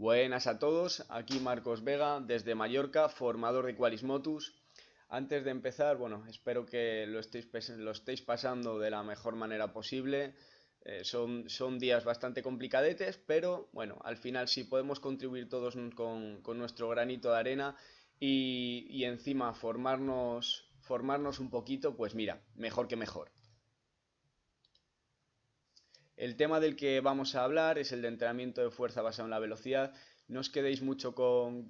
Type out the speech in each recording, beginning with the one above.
Buenas a todos, aquí Marcos Vega desde Mallorca, formador de Qualismotus. Antes de empezar, bueno, espero que lo estéis pasando de la mejor manera posible. Son días bastante complicadetes, pero bueno, al final sí podemos contribuir todos con nuestro granito de arena y encima formarnos un poquito, pues mira, mejor que mejor. El tema del que vamos a hablar es el de entrenamiento de fuerza basado en la velocidad. No os quedéis mucho con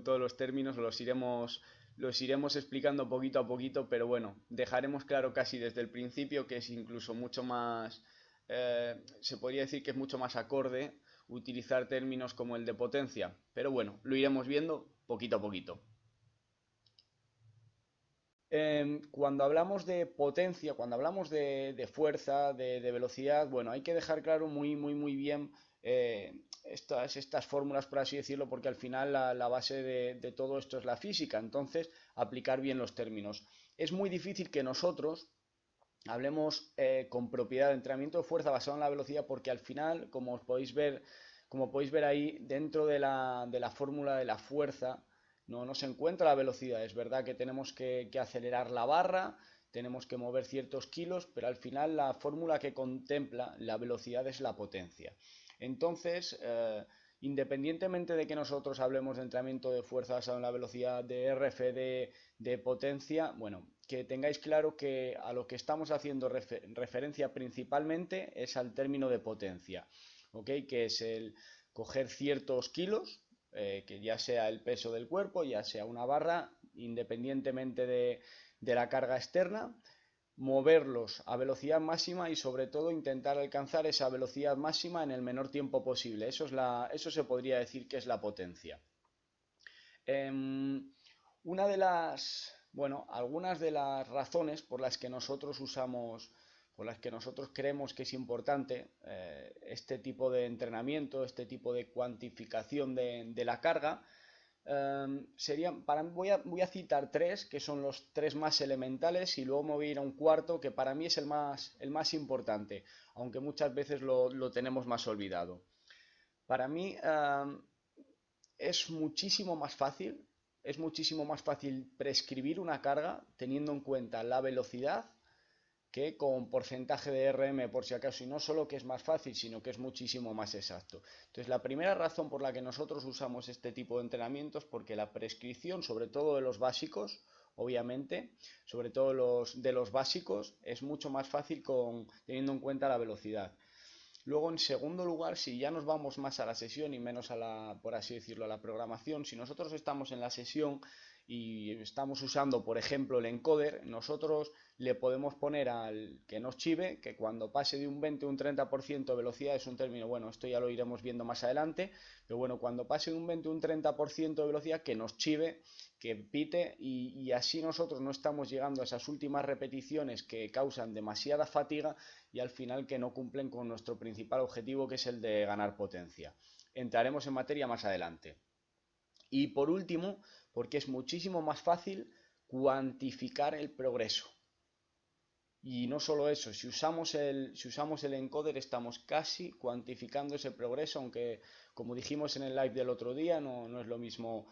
todos los términos, los iremos explicando poquito a poquito, pero bueno, dejaremos claro casi desde el principio que es incluso mucho más, se podría decir que es mucho más acorde utilizar términos como el de potencia, pero bueno, lo iremos viendo poquito a poquito. Cuando hablamos de potencia, cuando hablamos de fuerza, de velocidad, bueno, hay que dejar claro muy bien estas fórmulas, por así decirlo, porque al final la base de todo esto es la física, entonces aplicar bien los términos. Es muy difícil que nosotros hablemos con propiedad de entrenamiento de fuerza basado en la velocidad, porque al final, como podéis ver ahí, dentro de la fórmula de la fuerza, no se encuentra la velocidad. Es verdad que tenemos que acelerar la barra, tenemos que mover ciertos kilos, pero al final la fórmula que contempla la velocidad es la potencia. Entonces, independientemente de que nosotros hablemos de entrenamiento de fuerza basado en la velocidad, de RFD, de potencia, bueno, que tengáis claro que a lo que estamos haciendo referencia principalmente es al término de potencia, ¿ok? Que es el coger ciertos kilos, que ya sea el peso del cuerpo, ya sea una barra, independientemente de la carga externa, moverlos a velocidad máxima y sobre todo intentar alcanzar esa velocidad máxima en el menor tiempo posible. Eso se podría decir que es la potencia. Una de las, bueno, algunas de las razones por las que nosotros usamos, por las que nosotros creemos que es importante este tipo de entrenamiento, este tipo de cuantificación de la carga, serían, voy a citar tres, que son los tres más elementales, y luego me voy a ir a un cuarto, que para mí es el más importante, aunque muchas veces lo tenemos más olvidado. Para mí es muchísimo más fácil prescribir una carga teniendo en cuenta la velocidad que con porcentaje de RM por si acaso, y no solo que es más fácil, sino que es muchísimo más exacto. Entonces, la primera razón por la que nosotros usamos este tipo de entrenamientos es porque la prescripción, sobre todo de los básicos, obviamente, sobre todo de los básicos, es mucho más fácil teniendo en cuenta la velocidad. Luego, en segundo lugar, si ya nos vamos más a la sesión y menos por así decirlo, a la programación, si nosotros estamos en la sesión y estamos usando, por ejemplo, el encoder, nosotros le podemos poner al que nos chive, que cuando pase de un 20 a un 30% de velocidad, es un término, bueno, esto ya lo iremos viendo más adelante, pero bueno, cuando pase de un 20 a un 30% de velocidad, que nos chive, que pite, y así nosotros no estamos llegando a esas últimas repeticiones que causan demasiada fatiga y al final que no cumplen con nuestro principal objetivo, que es el de ganar potencia. Entraremos en materia más adelante. Y por último, porque es muchísimo más fácil cuantificar el progreso. Y no solo eso, si usamos el encoder estamos casi cuantificando ese progreso, aunque como dijimos en el live del otro día, no es lo mismo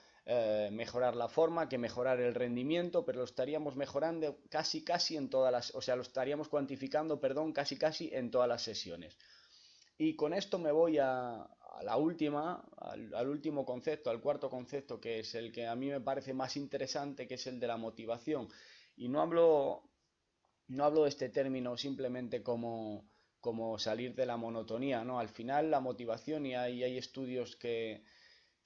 mejorar la forma que mejorar el rendimiento, pero lo estaríamos mejorando casi en todas las, o sea, lo estaríamos cuantificando, perdón, casi en todas las sesiones. Y con esto me voy a la última, al último concepto, al cuarto concepto, que es el que a mí me parece más interesante, que es el de la motivación. Y no hablo de este término simplemente como salir de la monotonía, ¿no? Al final la motivación, y hay estudios que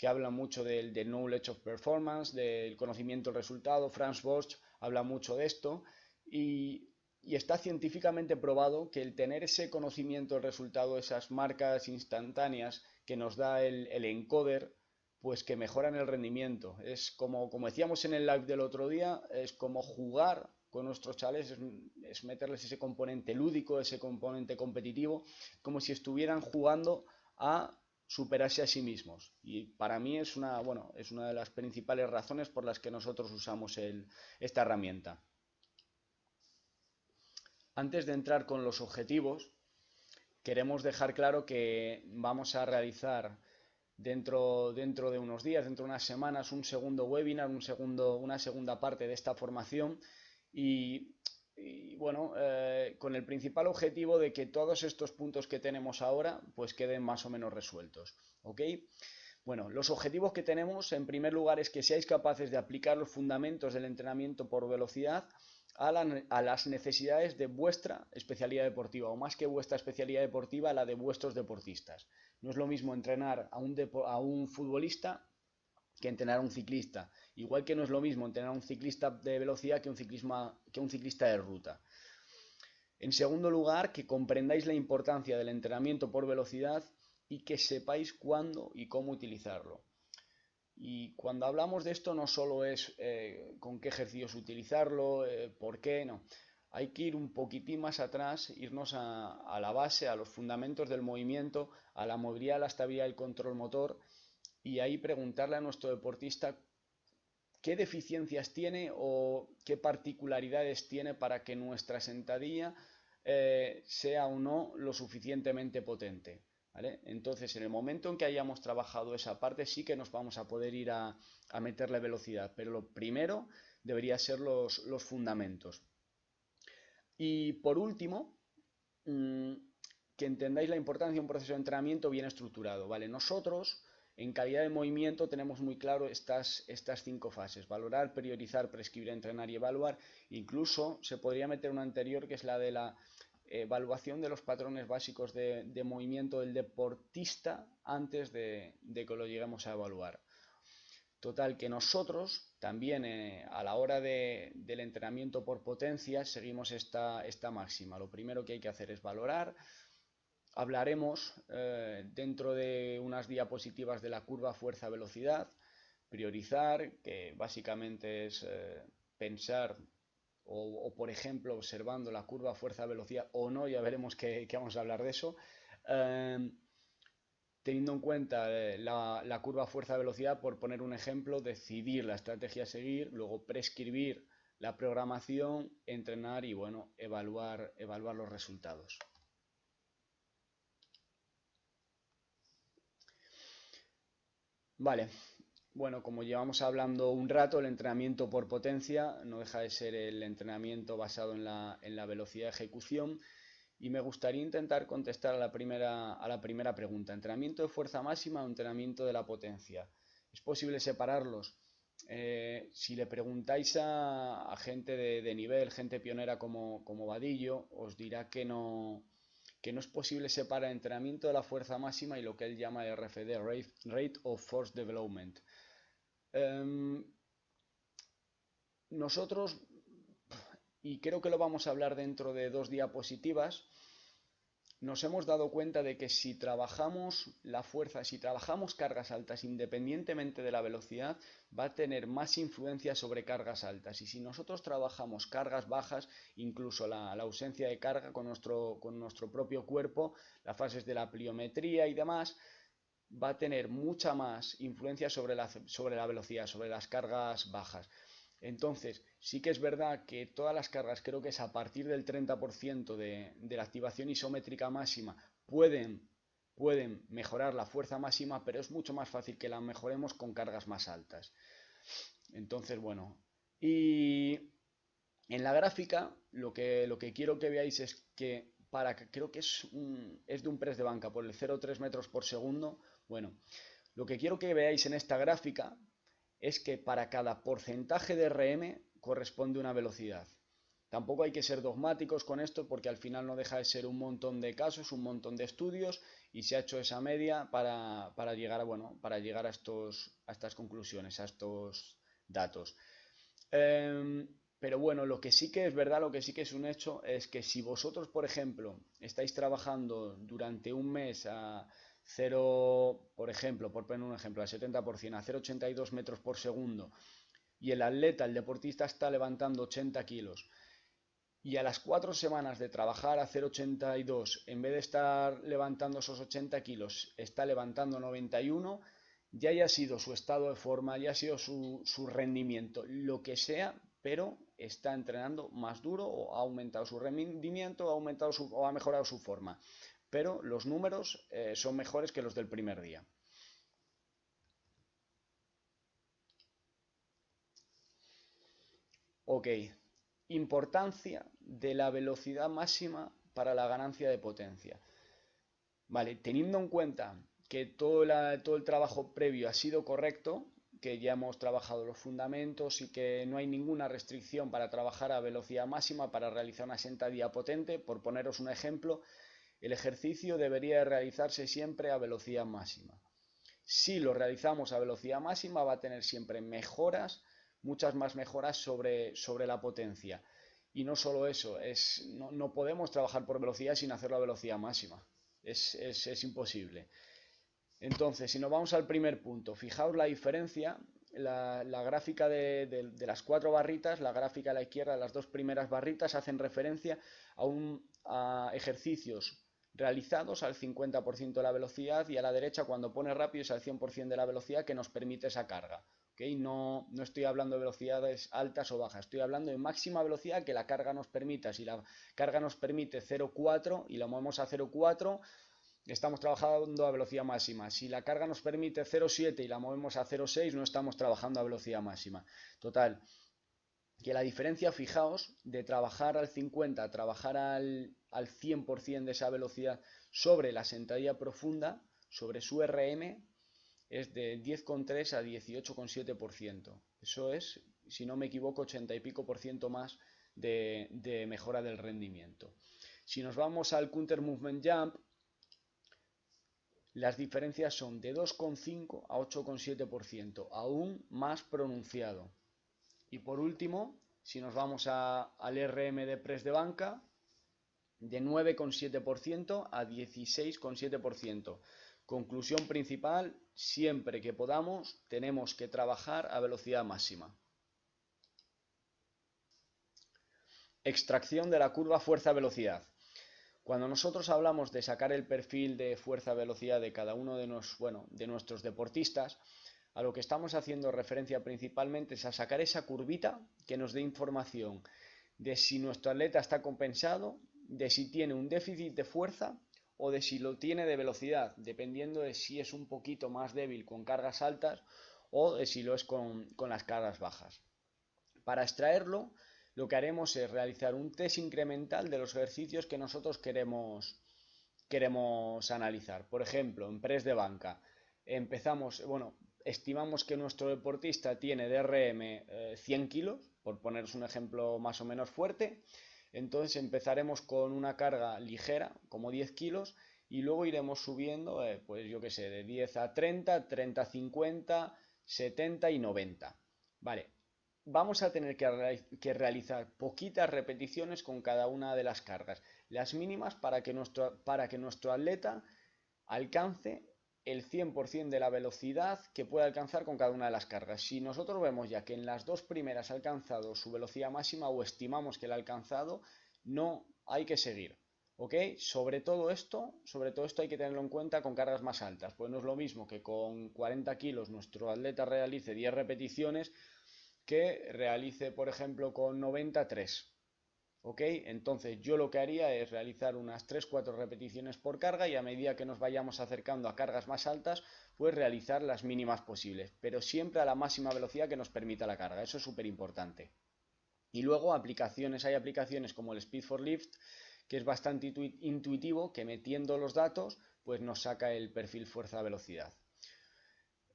hablan mucho del knowledge of performance, del conocimiento del resultado. Franz Bosch habla mucho de esto y está científicamente probado que el tener ese conocimiento del resultado, esas marcas instantáneas que nos da el encoder, pues que mejoran el rendimiento. Es como decíamos en el live del otro día, es como jugar con nuestros chavales, es meterles ese componente lúdico, ese componente competitivo, como si estuvieran jugando a superarse a sí mismos. Y para mí es una de las principales razones por las que nosotros usamos esta herramienta. Antes de entrar con los objetivos, queremos dejar claro que vamos a realizar dentro de unos días, dentro de unas semanas, un segundo webinar, una segunda parte de esta formación y bueno, con el principal objetivo de que todos estos puntos que tenemos ahora pues queden más o menos resueltos, ¿ok? Bueno, los objetivos que tenemos en primer lugar es que seáis capaces de aplicar los fundamentos del entrenamiento por velocidad a las necesidades de vuestra especialidad deportiva, o más que vuestra especialidad deportiva, la de vuestros deportistas. No es lo mismo entrenar a un futbolista que entrenar a un ciclista, igual que no es lo mismo entrenar a un ciclista de velocidad que un ciclista de ruta. En segundo lugar, que comprendáis la importancia del entrenamiento por velocidad y que sepáis cuándo y cómo utilizarlo. Y cuando hablamos de esto no solo es con qué ejercicios utilizarlo, por qué, no. Hay que ir un poquitín más atrás, irnos a la base, a los fundamentos del movimiento, a la movilidad, la estabilidad y el control motor, y ahí preguntarle a nuestro deportista qué deficiencias tiene o qué particularidades tiene para que nuestra sentadilla sea o no lo suficientemente potente. ¿Vale? Entonces, en el momento en que hayamos trabajado esa parte, sí que nos vamos a poder ir a meterle velocidad, pero lo primero debería ser los fundamentos. Y por último, que entendáis la importancia de un proceso de entrenamiento bien estructurado. ¿Vale? Nosotros, en calidad de movimiento, tenemos muy claro estas 5 fases: valorar, priorizar, prescribir, entrenar y evaluar. Incluso se podría meter una anterior, que es la de la evaluación de los patrones básicos de movimiento del deportista antes de que lo lleguemos a evaluar. Total, que nosotros también a la hora del entrenamiento por potencia seguimos esta máxima. Lo primero que hay que hacer es valorar. Hablaremos dentro de unas diapositivas de la curva fuerza-velocidad. Priorizar, que básicamente es pensar o por ejemplo observando la curva fuerza-velocidad o no, ya veremos que vamos a hablar de eso, teniendo en cuenta la curva fuerza-velocidad, por poner un ejemplo, decidir la estrategia a seguir, luego prescribir la programación, entrenar y bueno, evaluar los resultados. Vale. Bueno, como llevamos hablando un rato, el entrenamiento por potencia no deja de ser el entrenamiento basado en la velocidad de ejecución, y me gustaría intentar contestar a la primera pregunta: ¿entrenamiento de fuerza máxima o entrenamiento de la potencia? ¿Es posible separarlos? Si le preguntáis a gente de nivel, gente pionera como Vadillo, os dirá que no es posible separar el entrenamiento de la fuerza máxima y lo que él llama RFD, Rate of Force Development. Nosotros, y creo que lo vamos a hablar dentro de 2 diapositivas, nos hemos dado cuenta de que si trabajamos la fuerza, si trabajamos cargas altas independientemente de la velocidad, va a tener más influencia sobre cargas altas. Y si nosotros trabajamos cargas bajas, incluso la ausencia de carga con nuestro propio cuerpo, las fases de la pliometría y demás, va a tener mucha más influencia sobre la velocidad, sobre las cargas bajas. Entonces, sí que es verdad que todas las cargas, creo que es a partir del 30% de la activación isométrica máxima, pueden mejorar la fuerza máxima, pero es mucho más fácil que la mejoremos con cargas más altas. Entonces, bueno, y en la gráfica lo que quiero que veáis es que creo que es de un press de banca por el 0,3 metros por segundo. Bueno, lo que quiero que veáis en esta gráfica es que para cada porcentaje de RM corresponde una velocidad. Tampoco hay que ser dogmáticos con esto, porque al final no deja de ser un montón de casos, un montón de estudios, y se ha hecho esa media para llegar a estas conclusiones, a estos datos. Pero bueno, lo que sí que es verdad, lo que sí que es un hecho, es que si vosotros, por ejemplo, estáis trabajando durante un mes a 0, por ejemplo, por poner un ejemplo, al 70%, a 0,82 metros por segundo, y el atleta, el deportista, está levantando 80 kilos, y a las 4 semanas de trabajar a 0,82, en vez de estar levantando esos 80 kilos, está levantando 91, ya haya sido su estado de forma, ya ha sido su rendimiento, lo que sea, pero está entrenando más duro, o ha aumentado su rendimiento, o ha mejorado su forma. Pero los números son mejores que los del primer día. Ok, importancia de la velocidad máxima para la ganancia de potencia. Vale, teniendo en cuenta que todo el trabajo previo ha sido correcto, que ya hemos trabajado los fundamentos y que no hay ninguna restricción para trabajar a velocidad máxima para realizar una sentadilla potente, por poneros un ejemplo, el ejercicio debería realizarse siempre a velocidad máxima. Si lo realizamos a velocidad máxima va a tener siempre mejoras, muchas más mejoras sobre la potencia. Y no solo eso, no podemos trabajar por velocidad sin hacerlo a velocidad máxima. Es imposible. Entonces, si nos vamos al primer punto, fijaos la diferencia, la gráfica de las 4 barritas, la gráfica a la izquierda, las 2 primeras barritas hacen referencia a ejercicios realizados al 50% de la velocidad, y a la derecha cuando pone rápido es al 100% de la velocidad que nos permite esa carga. ¿Okay? No estoy hablando de velocidades altas o bajas, estoy hablando de máxima velocidad que la carga nos permita. Si la carga nos permite 0,4 y la movemos a 0,4, estamos trabajando a velocidad máxima. Si la carga nos permite 0,7 y la movemos a 0,6, no estamos trabajando a velocidad máxima. Total, que la diferencia, fijaos, de trabajar al 50 a trabajar al 100% de esa velocidad sobre la sentadilla profunda, sobre su RM, es de 10,3 a 18,7%. Eso es, si no me equivoco, 80 y pico por ciento más de mejora del rendimiento. Si nos vamos al Counter Movement Jump, las diferencias son de 2,5 a 8,7%, aún más pronunciado. Y por último, si nos vamos al RM de press de banca, de 9,7% a 16,7%. Conclusión principal, siempre que podamos tenemos que trabajar a velocidad máxima. Extracción de la curva fuerza-velocidad. Cuando nosotros hablamos de sacar el perfil de fuerza-velocidad de cada uno de nuestros deportistas, a lo que estamos haciendo referencia principalmente es a sacar esa curvita que nos dé información de si nuestro atleta está compensado, de si tiene un déficit de fuerza o de si lo tiene de velocidad, dependiendo de si es un poquito más débil con cargas altas o de si lo es con las cargas bajas. Para extraerlo, lo que haremos es realizar un test incremental de los ejercicios que nosotros queremos analizar. Por ejemplo, en press de banca, estimamos que nuestro deportista tiene de RM 100 kilos, por poneros un ejemplo más o menos fuerte. Entonces empezaremos con una carga ligera, como 10 kilos, y luego iremos subiendo, pues yo que sé, de 10 a 30, 30 a 50, 70 y 90. Vale, vamos a tener que realizar poquitas repeticiones con cada una de las cargas, las mínimas para que nuestro atleta alcance el 100% de la velocidad que puede alcanzar con cada una de las cargas. Si nosotros vemos ya que en las 2 primeras ha alcanzado su velocidad máxima o estimamos que la ha alcanzado, no hay que seguir. ¿Ok? Sobre todo esto hay que tenerlo en cuenta con cargas más altas, pues no es lo mismo que con 40 kilos nuestro atleta realice 10 repeticiones que realice, por ejemplo, con 93. ¿Ok? Entonces yo lo que haría es realizar unas 3-4 repeticiones por carga, y a medida que nos vayamos acercando a cargas más altas, pues realizar las mínimas posibles, pero siempre a la máxima velocidad que nos permita la carga. Eso es súper importante. Y luego hay aplicaciones como el Speed for Lift, que es bastante intuitivo, que metiendo los datos pues nos saca el perfil fuerza-velocidad.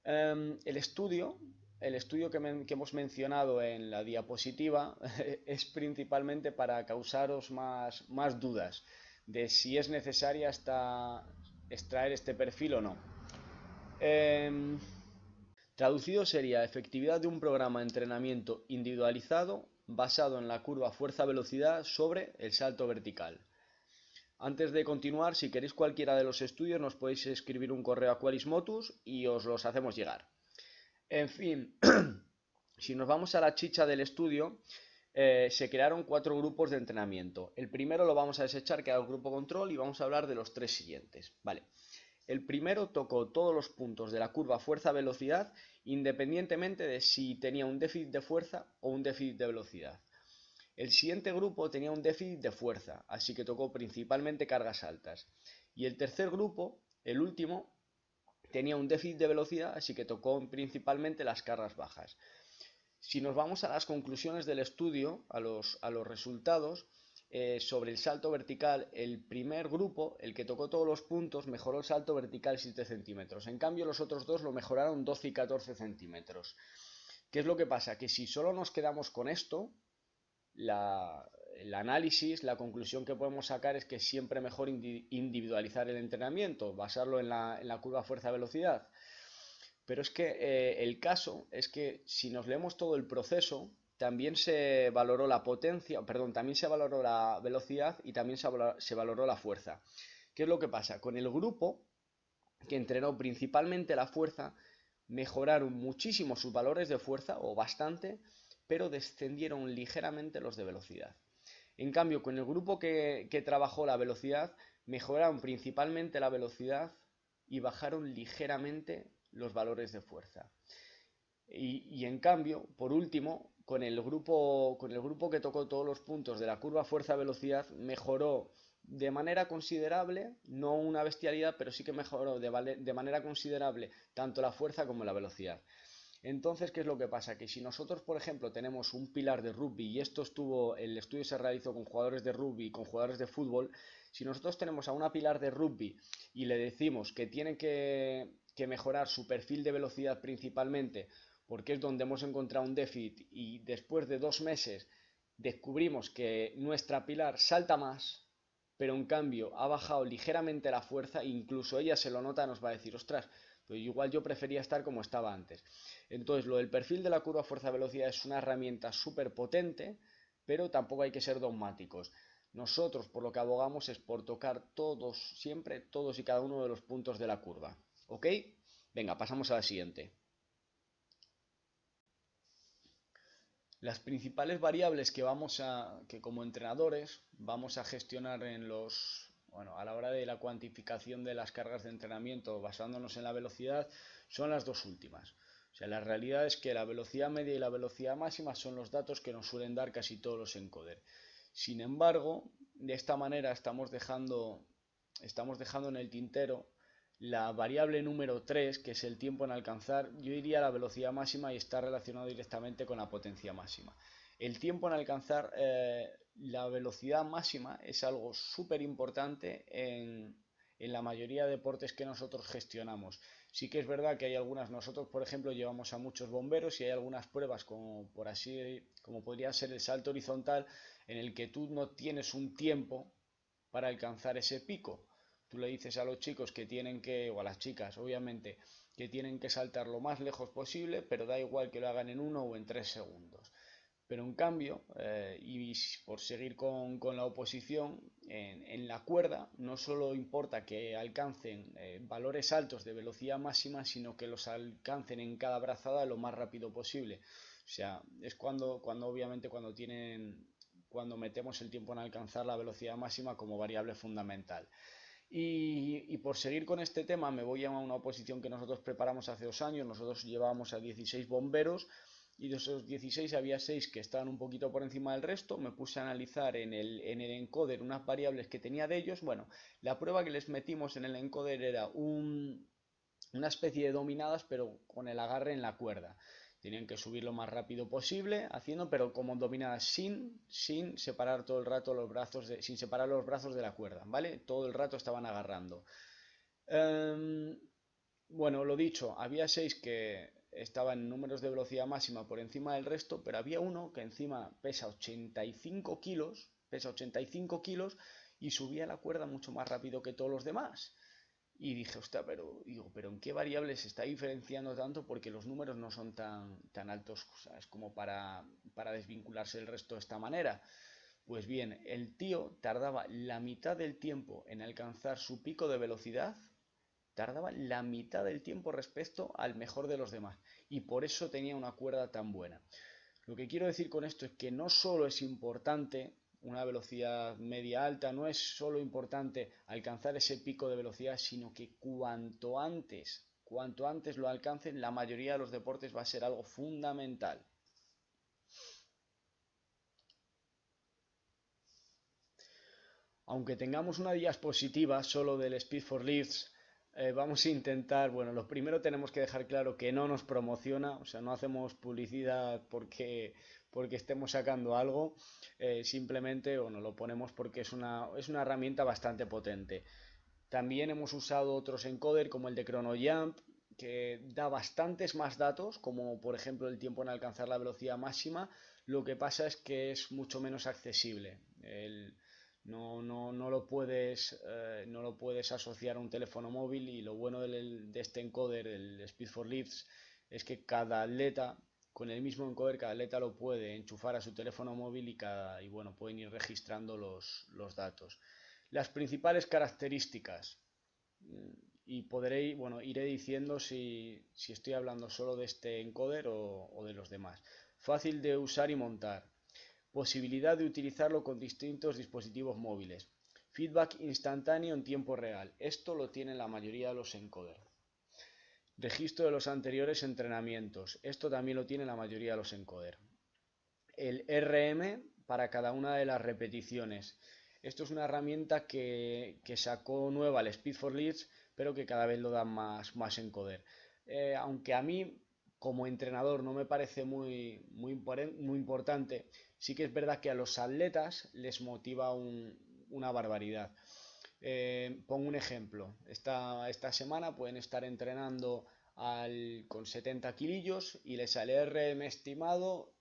El estudio que hemos mencionado en la diapositiva es principalmente para causaros más dudas de si es necesaria extraer este perfil o no. Traducido sería: efectividad de un programa de entrenamiento individualizado basado en la curva fuerza-velocidad sobre el salto vertical. Antes de continuar, si queréis cualquiera de los estudios, nos podéis escribir un correo a Qualismotus y os los hacemos llegar. En fin, si nos vamos a la chicha del estudio, se crearon 4 grupos de entrenamiento. El primero lo vamos a desechar, que era el grupo control, y vamos a hablar de los 3 siguientes. Vale. El primero tocó todos los puntos de la curva fuerza-velocidad, independientemente de si tenía un déficit de fuerza o un déficit de velocidad. El siguiente grupo tenía un déficit de fuerza, así que tocó principalmente cargas altas. Y el tercer grupo, el último, tenía un déficit de velocidad, así que tocó principalmente las cargas bajas. Si nos vamos a las conclusiones del estudio, a los resultados, sobre el salto vertical, el primer grupo, el que tocó todos los puntos, mejoró el salto vertical 7 centímetros. En cambio, los otros dos lo mejoraron 12 y 14 centímetros. ¿Qué es lo que pasa? Que si solo nos quedamos con esto, el análisis, la conclusión que podemos sacar es que es siempre mejor individualizar el entrenamiento, basarlo en la curva fuerza-velocidad. Pero es que el caso es que si nos leemos todo el proceso, también se valoró la potencia, perdón, también se valoró la velocidad y también se valoró la fuerza. ¿Qué es lo que pasa? Con el grupo que entrenó principalmente la fuerza, mejoraron muchísimo sus valores de fuerza, o bastante, pero descendieron ligeramente los de velocidad. En cambio, con el grupo que trabajó la velocidad, mejoraron principalmente la velocidad y bajaron ligeramente los valores de fuerza. Y en cambio, por último, con el grupo que tocó todos los puntos de la curva fuerza-velocidad, mejoró de manera considerable, no una bestialidad, pero sí que mejoró de manera considerable tanto la fuerza como la velocidad. Entonces, ¿qué es lo que pasa? Que si nosotros, por ejemplo, tenemos un pilar de rugby, y el estudio se realizó con jugadores de rugby y con jugadores de fútbol, si nosotros tenemos a una pilar de rugby y le decimos que tiene que mejorar su perfil de velocidad principalmente, porque es donde hemos encontrado un déficit, y después de 2 meses descubrimos que nuestra pilar salta más, pero en cambio ha bajado ligeramente la fuerza, incluso ella se lo nota, nos va a decir, ostras, pues igual yo prefería estar como estaba antes. Entonces, lo del perfil de la curva fuerza-velocidad es una herramienta súper potente, pero tampoco hay que ser dogmáticos. Nosotros por lo que abogamos es por tocar todos, siempre, todos y cada uno de los puntos de la curva. ¿Ok? Venga, pasamos a la siguiente. Las principales variables que como entrenadores vamos a gestionar a la hora de la cuantificación de las cargas de entrenamiento basándonos en la velocidad son las dos últimas. O sea, la realidad es que la velocidad media y la velocidad máxima son los datos que nos suelen dar casi todos los encoder. Sin embargo, de esta manera estamos dejando en el tintero la variable número 3, que es el tiempo en alcanzar, yo diría la velocidad máxima, y está relacionado directamente con la potencia máxima. El tiempo en alcanzar la velocidad máxima es algo súper importante en la mayoría de deportes que nosotros gestionamos. Sí que es verdad que hay nosotros por ejemplo llevamos a muchos bomberos y hay algunas pruebas como podría ser el salto horizontal, en el que tú no tienes un tiempo para alcanzar ese pico. Tú le dices a los chicos o a las chicas, obviamente, que tienen que saltar lo más lejos posible, pero da igual que lo hagan en 1 o en 3 segundos. Pero en cambio, y por seguir con la oposición, en la cuerda no solo importa que alcancen valores altos de velocidad máxima, sino que los alcancen en cada brazada lo más rápido posible. O sea, es obviamente cuando metemos el tiempo en alcanzar la velocidad máxima como variable fundamental. Y por seguir con este tema, me voy a una oposición que nosotros preparamos hace 2 años. Nosotros llevábamos a 16 bomberos y de esos 16 había 6 que estaban un poquito por encima del resto. Me puse a analizar en el encoder unas variables que tenía de ellos. Bueno, la prueba que les metimos en el encoder era una especie de dominadas, pero con el agarre en la cuerda. Tenían que subir lo más rápido posible, pero como dominadas sin separar todo el rato sin separar los brazos de la cuerda, ¿vale? Todo el rato estaban agarrando. Bueno, lo dicho, había 6 que estaban en números de velocidad máxima por encima del resto, pero había uno que encima pesa 85 kilos y subía la cuerda mucho más rápido que todos los demás. Y dije, hostia, pero ¿en qué variable se está diferenciando tanto? Porque los números no son tan altos, ¿sabes? Como para desvincularse del resto de esta manera. Pues bien, el tío tardaba la mitad del tiempo en alcanzar su pico de velocidad, tardaba la mitad del tiempo respecto al mejor de los demás. Y por eso tenía una cuerda tan buena. Lo que quiero decir con esto es que no solo es importante una velocidad media alta, no es solo importante alcanzar ese pico de velocidad, sino que cuanto antes lo alcancen, la mayoría de los deportes va a ser algo fundamental. Aunque tengamos una diapositiva solo del Speed for Lifts, Vamos a intentar, bueno, lo primero tenemos que dejar claro que no nos promociona, o sea, no hacemos publicidad porque estemos sacando algo, simplemente, bueno, lo ponemos porque es una herramienta bastante potente. También hemos usado otros encoder como el de ChronoJump, que da bastantes más datos, como por ejemplo el tiempo en alcanzar la velocidad máxima. Lo que pasa es que es mucho menos accesible. No lo puedes asociar a un teléfono móvil, y lo bueno de este encoder, el Speed for Leads, es que cada atleta, con el mismo encoder, cada atleta lo puede enchufar a su teléfono móvil y bueno, pueden ir registrando los datos. Las principales características, y bueno, iré diciendo si estoy hablando solo de este encoder o de los demás. Fácil de usar y montar. Posibilidad de utilizarlo con distintos dispositivos móviles. Feedback instantáneo en tiempo real. Esto lo tienen la mayoría de los encoder. Registro de los anteriores entrenamientos. Esto también lo tiene la mayoría de los encoder. El RM para cada una de las repeticiones. Esto es una herramienta que sacó nueva el Speed for Leads, pero que cada vez lo dan más encoder. Aunque a mí, como entrenador, no me parece muy importante, sí que es verdad que a los atletas les motiva una barbaridad. Pongo un ejemplo. Esta semana pueden estar entrenando con 70 kilillos y les sale RM estimado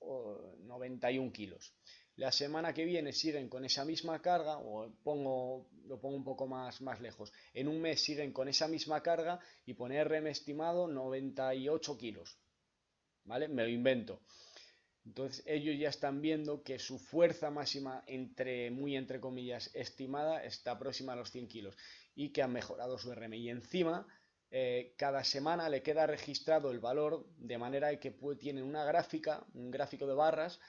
91 kilos. La semana que viene siguen con esa misma carga, o lo pongo un poco más lejos. En un mes siguen con esa misma carga y pone RM estimado 98 kilos. ¿Vale? Me lo invento. Entonces ellos ya están viendo que su fuerza máxima, entre comillas, estimada, está próxima a los 100 kilos y que han mejorado su RM. Y encima, cada semana le queda registrado el valor, de manera que tienen una gráfica, un gráfico de barras,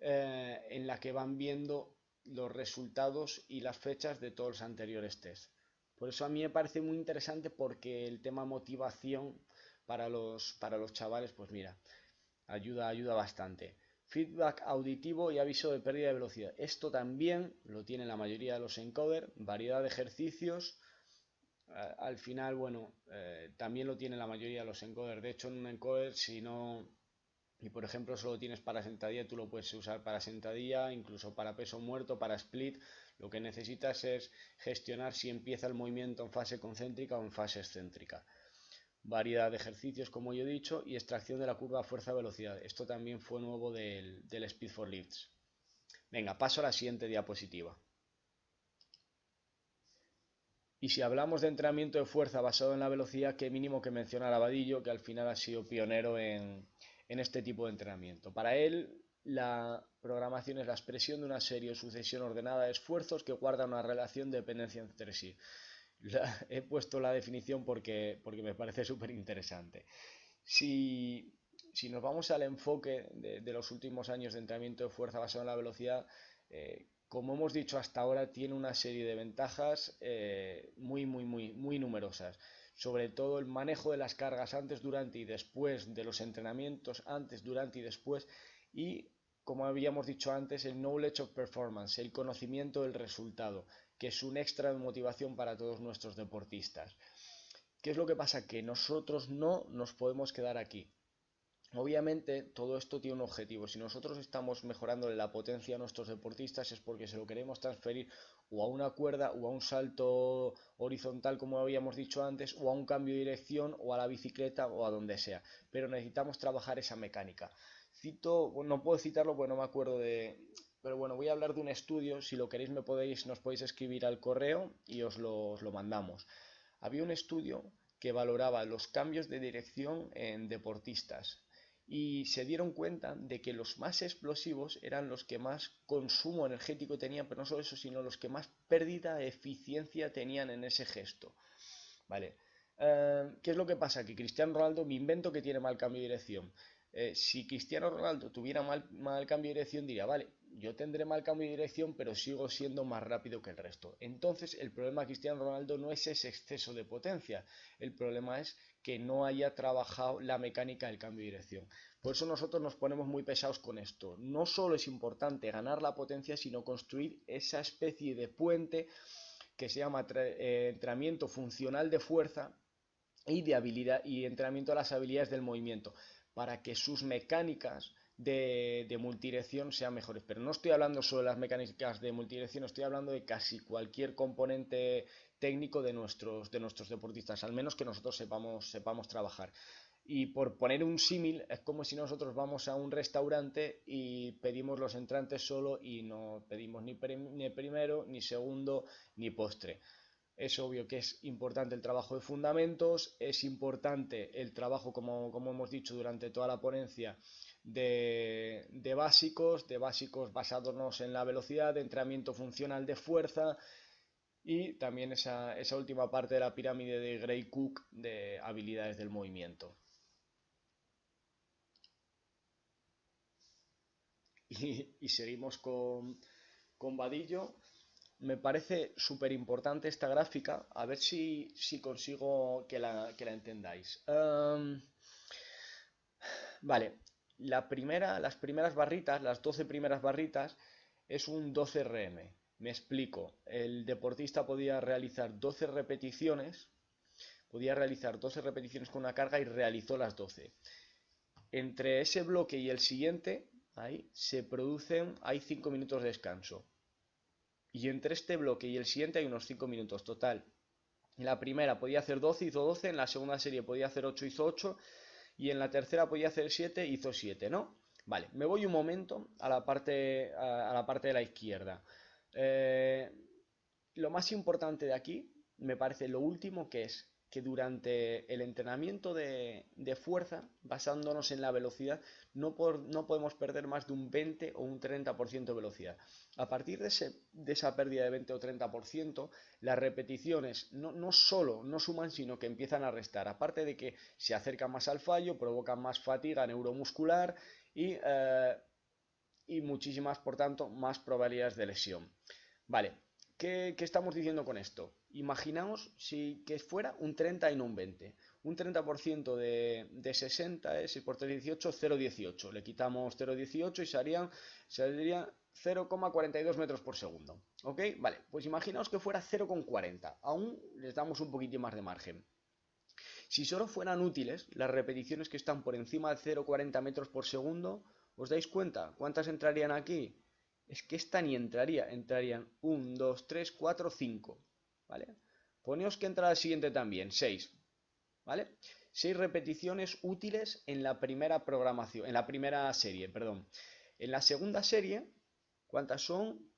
en la que van viendo los resultados y las fechas de todos los anteriores test. Por eso a mí me parece muy interesante, porque el tema motivación para los chavales, pues mira, ayuda bastante. Feedback auditivo y aviso de pérdida de velocidad. Esto también lo tiene la mayoría de los encoder. Variedad de ejercicios. Al final, bueno, también lo tiene la mayoría de los encoder. De hecho, en un encoder, si no, y por ejemplo solo tienes para sentadilla, tú lo puedes usar para sentadilla, incluso para peso muerto, para split. Lo que necesitas es gestionar si empieza el movimiento en fase concéntrica o en fase excéntrica. Variedad de ejercicios, como yo he dicho, y extracción de la curva fuerza-velocidad. Esto también fue nuevo del Speed for Lifts. Venga, paso a la siguiente diapositiva. Y si hablamos de entrenamiento de fuerza basado en la velocidad, qué mínimo que mencionar a Vadillo, que al final ha sido pionero en este tipo de entrenamiento. Para él, la programación es la expresión de una serie o sucesión ordenada de esfuerzos que guardan una relación de dependencia entre sí. He puesto la definición porque me parece súper interesante. Si nos vamos al enfoque de los últimos años de entrenamiento de fuerza basado en la velocidad, como hemos dicho hasta ahora, tiene una serie de ventajas muy numerosas. Sobre todo el manejo de las cargas antes, durante y después de los entrenamientos, antes, durante y después. Y, como habíamos dicho antes, el knowledge of performance, el conocimiento del resultado, que es un extra de motivación para todos nuestros deportistas. ¿Qué es lo que pasa? Que nosotros no nos podemos quedar aquí. Obviamente todo esto tiene un objetivo. Si nosotros estamos mejorándole la potencia a nuestros deportistas, es porque se lo queremos transferir o a una cuerda o a un salto horizontal, como habíamos dicho antes, o a un cambio de dirección o a la bicicleta o a donde sea. Pero necesitamos trabajar esa mecánica. No puedo citarlo porque no me acuerdo pero bueno, voy a hablar de un estudio. Si lo queréis nos podéis escribir al correo y os lo mandamos. Había un estudio que valoraba los cambios de dirección en deportistas, y se dieron cuenta de que los más explosivos eran los que más consumo energético tenían, pero no solo eso, sino los que más pérdida de eficiencia tenían en ese gesto. Vale. ¿Qué es lo que pasa? Que Cristiano Ronaldo, me invento que tiene mal cambio de dirección. Si Cristiano Ronaldo tuviera mal cambio de dirección, diría, vale, yo tendré mal cambio de dirección, pero sigo siendo más rápido que el resto. Entonces, el problema de Cristiano Ronaldo no es ese exceso de potencia, el problema es que no haya trabajado la mecánica del cambio de dirección. Por eso nosotros nos ponemos muy pesados con esto. No solo es importante ganar la potencia, sino construir esa especie de puente que se llama entrenamiento funcional de fuerza y de habilidad y entrenamiento de las habilidades del movimiento, para que sus mecánicas de multidirección sean mejores. Pero no estoy hablando solo de las mecánicas de multidirección, estoy hablando de casi cualquier componente técnico de nuestros deportistas, al menos que nosotros sepamos trabajar. Y por poner un símil, es como si nosotros vamos a un restaurante y pedimos los entrantes solo y no pedimos ni primero, ni segundo, ni postre. Es obvio que es importante el trabajo de fundamentos, es importante el trabajo, como hemos dicho durante toda la ponencia, de básicos basándonos en la velocidad, de entrenamiento funcional de fuerza y también esa última parte de la pirámide de Gray-Cook de habilidades del movimiento. Y seguimos con Vadillo. Me parece súper importante esta gráfica, a ver si consigo que la entendáis. Vale, las primeras barritas, las 12 primeras barritas, es un 12 RM. Me explico, el deportista podía realizar 12 repeticiones con una carga y realizó las 12. Entre ese bloque y el siguiente, ahí, hay 5 minutos de descanso. Y entre este bloque y el siguiente hay unos 5 minutos total. En la primera podía hacer 12, hizo 12, en la segunda serie podía hacer 8, hizo 8, y en la tercera podía hacer 7, hizo 7, ¿no? Vale, me voy un momento a la parte de la izquierda. Lo más importante de aquí, me parece lo último, que es que durante el entrenamiento de fuerza, basándonos en la velocidad, no podemos perder más de un 20 o un 30% de velocidad. A partir de esa pérdida de 20 o 30%, las repeticiones no solo no suman, sino que empiezan a restar. Aparte de que se acercan más al fallo, provocan más fatiga neuromuscular y muchísimas, por tanto, más probabilidades de lesión. Vale, ¿qué estamos diciendo con esto? Imaginaos que fuera un 30 y no un 20. Un 30% de 60 es 6 por 3, 18, 0,18. Le quitamos 0,18 y saldría 0,42 metros por segundo. ¿Ok? Vale, pues imaginaos que fuera 0,40. Aún les damos un poquitín más de margen. Si solo fueran útiles las repeticiones que están por encima de 0,40 metros por segundo, ¿os dais cuenta cuántas entrarían aquí? Es que esta ni entrarían 1, 2, 3, 4, 5, ¿vale? Poneos que entra la siguiente también, 6, ¿vale? 6 repeticiones útiles en la primera programación, en la primera serie, perdón. En la segunda serie, ¿cuántas son?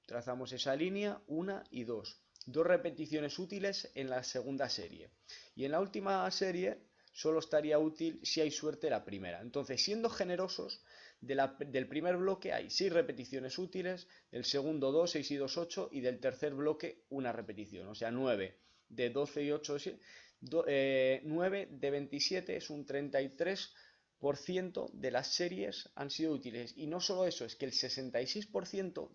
Trazamos esa línea, 1 y 2. 2 repeticiones útiles en la segunda serie. Y en la última serie solo estaría útil, si hay suerte, la primera. Entonces, siendo generosos, del primer bloque hay 6 repeticiones útiles, del segundo 2, 6 y 2, 8, y del tercer bloque una repetición, o sea, 9 de 12 y 8, 9 de 27 es un 33% de las series han sido útiles. Y no solo eso, es que el 66%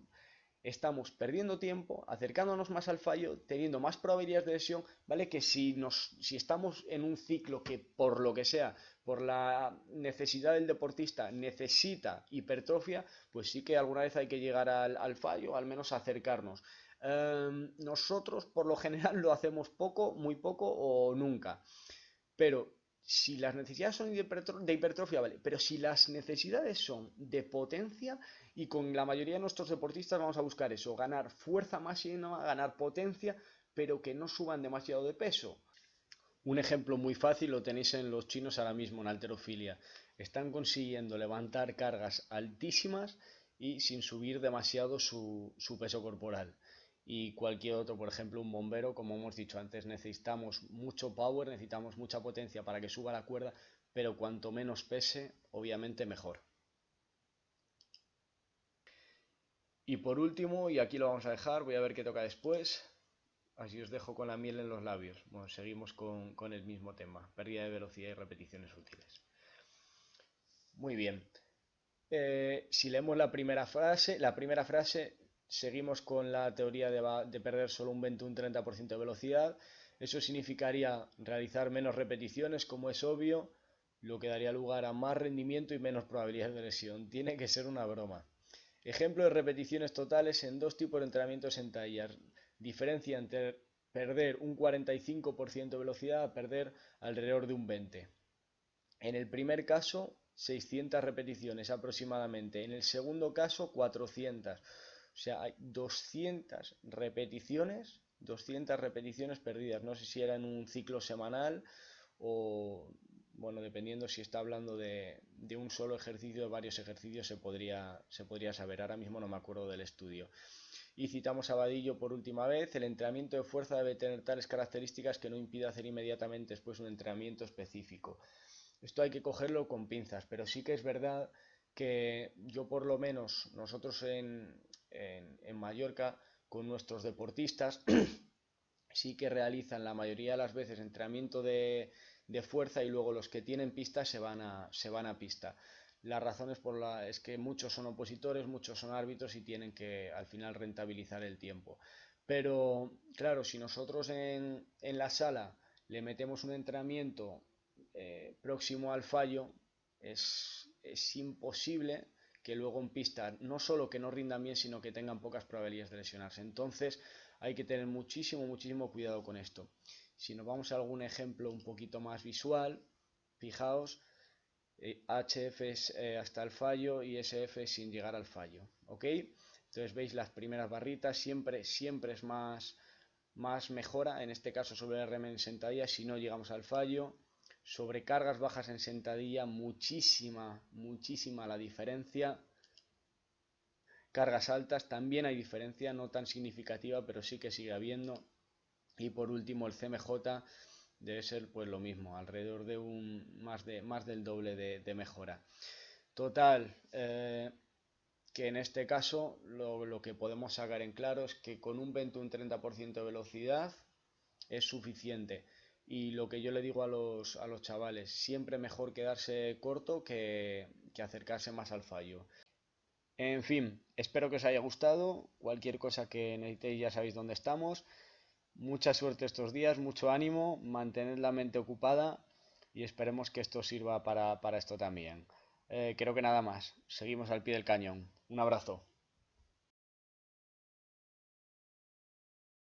estamos perdiendo tiempo, acercándonos más al fallo, teniendo más probabilidades de lesión, ¿vale? Que si estamos en un ciclo que por lo que sea, por la necesidad del deportista, necesita hipertrofia, pues sí que alguna vez hay que llegar al fallo, al menos acercarnos. Nosotros por lo general lo hacemos poco, muy poco o nunca. Pero si las necesidades son de hipertrofia, vale, pero si las necesidades son de potencia, y con la mayoría de nuestros deportistas vamos a buscar eso, ganar fuerza máxima, ganar potencia, pero que no suban demasiado de peso. Un ejemplo muy fácil lo tenéis en los chinos ahora mismo en halterofilia. Están consiguiendo levantar cargas altísimas y sin subir demasiado su peso corporal. Y cualquier otro, por ejemplo un bombero, como hemos dicho antes, necesitamos mucho power, necesitamos mucha potencia para que suba la cuerda, pero cuanto menos pese, obviamente mejor. Y por último, y aquí lo vamos a dejar, voy a ver qué toca después. Así os dejo con la miel en los labios. Bueno, seguimos con el mismo tema, pérdida de velocidad y repeticiones útiles. Muy bien. Si leemos la primera frase, seguimos con la teoría de perder solo un 20 o un 30% de velocidad. Eso significaría realizar menos repeticiones, como es obvio, lo que daría lugar a más rendimiento y menos probabilidades de lesión. Tiene que ser una broma. Ejemplo de repeticiones totales en 2 tipos de entrenamientos en tallas. Diferencia entre perder un 45% de velocidad a perder alrededor de un 20%. En el primer caso, 600 repeticiones aproximadamente. En el segundo caso, 400. O sea, hay 200 repeticiones perdidas. No sé si era en un ciclo semanal o, bueno, dependiendo si está hablando de un solo ejercicio o varios ejercicios, se podría saber. Ahora mismo no me acuerdo del estudio. Y citamos a Vadillo por última vez: el entrenamiento de fuerza debe tener tales características que no impida hacer inmediatamente después un entrenamiento específico. Esto hay que cogerlo con pinzas, pero sí que es verdad que yo, por lo menos, nosotros en Mallorca, con nuestros deportistas, sí que realizan la mayoría de las veces entrenamiento de fuerza, y luego los que tienen pista se van a pista. La razón es que muchos son opositores, muchos son árbitros y tienen que al final rentabilizar el tiempo. Pero claro, si nosotros en la sala le metemos un entrenamiento próximo al fallo, es imposible que luego en pista no solo que no rindan bien, sino que tengan pocas probabilidades de lesionarse. Entonces hay que tener muchísimo cuidado con esto. Si nos vamos a algún ejemplo un poquito más visual, fijaos, HF es hasta el fallo y SF sin llegar al fallo, ¿ok? Entonces veis las primeras barritas, siempre es más mejora, en este caso sobre el RM en sentadilla si no llegamos al fallo. Sobre cargas bajas en sentadilla, muchísima la diferencia. Cargas altas también hay diferencia, no tan significativa, pero sí que sigue habiendo. Y por último, el CMJ debe ser pues lo mismo, alrededor de más del doble de mejora. Total, que en este caso lo que podemos sacar en claro es que con un 20 o un 30% de velocidad es suficiente. Y lo que yo le digo a los chavales, siempre mejor quedarse corto que acercarse más al fallo. En fin, espero que os haya gustado. Cualquier cosa que necesitéis ya sabéis dónde estamos. Mucha suerte estos días, mucho ánimo, mantened la mente ocupada y esperemos que esto sirva para esto también. Creo que nada más. Seguimos al pie del cañón. Un abrazo.